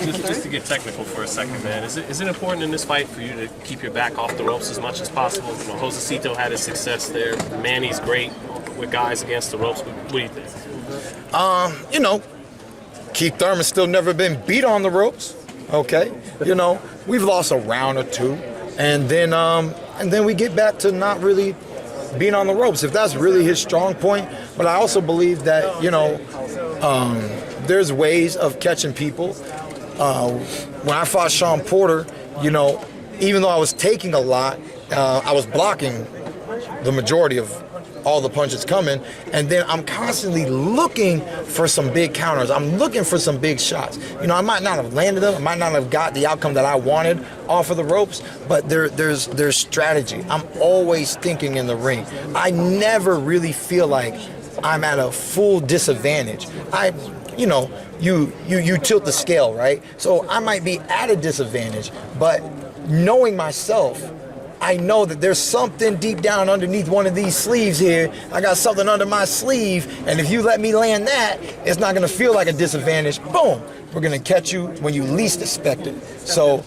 Just to get technical for a second, man, is it important in this fight for you to keep your back off the ropes as much as possible? You know, Josecito had his success there. Manny's great with guys against the ropes. What do you think? You know, Keith Thurman's still never been beat on the ropes. Okay, you know, we've lost a round or two, and then we get back to not really being on the ropes, if that's really his strong point. But I also believe that, you know, there's ways of catching people. When I fought Sean Porter, you know, even though I was taking a lot, I was blocking the majority of all the punches coming, and then I'm constantly looking for some big counters. I'm looking for some big shots. You know, I might not have landed them, I might not have got the outcome that I wanted off of the ropes, but there's strategy. I'm always thinking in the ring. I never really feel like I'm at a full disadvantage. You know, you tilt the scale, right? So I might be at a disadvantage, but knowing myself, I know that there's something deep down underneath one of these sleeves here. I got something under my sleeve, and if you let me land that, it's not gonna feel like a disadvantage. Boom, we're gonna catch you when you least expect it. So,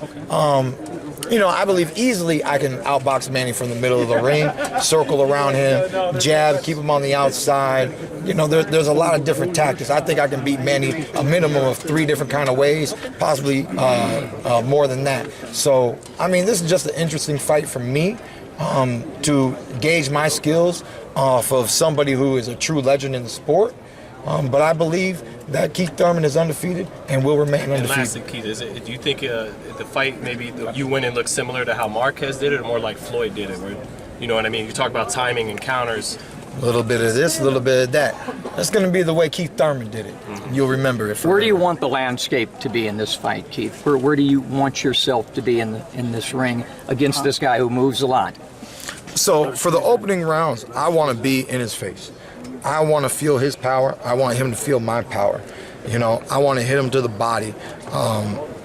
you know, I believe easily I can outbox Manny from the middle of the ring, circle around him, jab, keep him on the outside. You know, there's a lot of different tactics. I think I can beat Manny a minimum of 3 different kind of ways, possibly more than that. So, I mean, this is just an interesting fight for me to gauge my skills off of somebody who is a true legend in the sport. But I believe that Keith Thurman is undefeated and will remain undefeated. And lastly, Keith, do you think the fight, maybe you winning looks similar to how Marquez did it, or more like Floyd did it? Where, you know what I mean? You talk about timing and counters. A little bit of this, a little bit of that. That's going to be the way Keith Thurman did it. You'll remember it. Where do you want the landscape to be in this fight, Keith? Where do you want yourself to be in this ring against this guy who moves a lot? So for the opening rounds, I want to be in his face. I want to feel his power. I want him to feel my power. You know, I want to hit him to the body.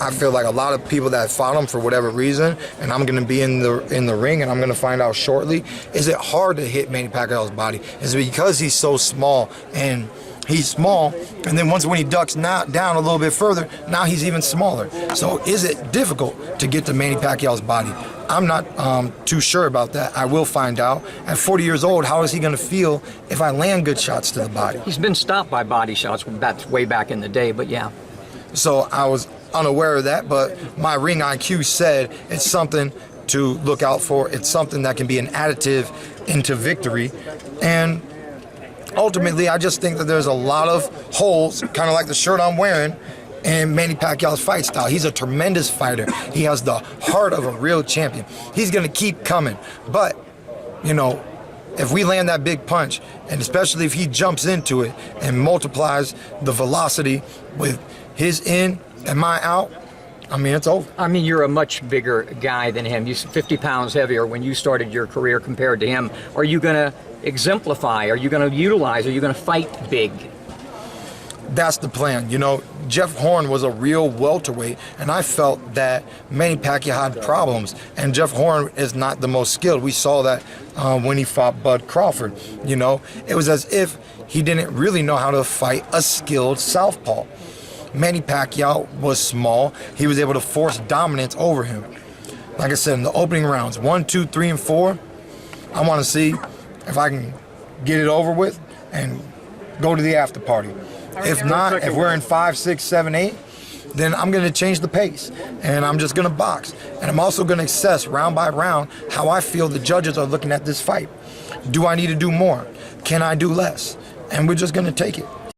I feel like a lot of people that fought him for whatever reason, and I'm going to be in the ring, and I'm going to find out shortly, is it hard to hit Manny Pacquiao's body? Is it because he's so small, and he's small, and then when he ducks down a little bit further, now he's even smaller. So is it difficult to get to Manny Pacquiao's body? I'm not too sure about that. I will find out. At 40 years old, how is he going to feel if I land good shots to the body? He's been stopped by body shots. That's way back in the day, but yeah. So I was unaware of that, but my ring IQ said it's something to look out for. It's something that can be an additive into victory. And ultimately, I just think that there's a lot of holes, kind of like the shirt I'm wearing, in Manny Pacquiao's fight style. He's a tremendous fighter. He has the heart of a real champion. He's going to keep coming. But, you know, if we land that big punch, and especially if he jumps into it and multiplies the velocity with his in and my out, I mean, it's over. I mean, you're a much bigger guy than him. You're 50 pounds heavier when you started your career compared to him. Are you going to exemplify? Are you going to utilize? Are you going to fight big? That's the plan. You know, Jeff Horn was a real welterweight, and I felt that Manny Pacquiao had problems, and Jeff Horn is not the most skilled. We saw that when he fought Bud Crawford. You know, it was as if he didn't really know how to fight a skilled southpaw. Manny Pacquiao was small. He was able to force dominance over him. Like I said, in the opening rounds, 1, 2, 3, and 4, I want to see if I can get it over with and go to the after party. If not, if we're in 5, 6, 7, 8, then I'm going to change the pace, and I'm just going to box. And I'm also going to assess round by round how I feel the judges are looking at this fight. Do I need to do more? Can I do less? And we're just going to take it.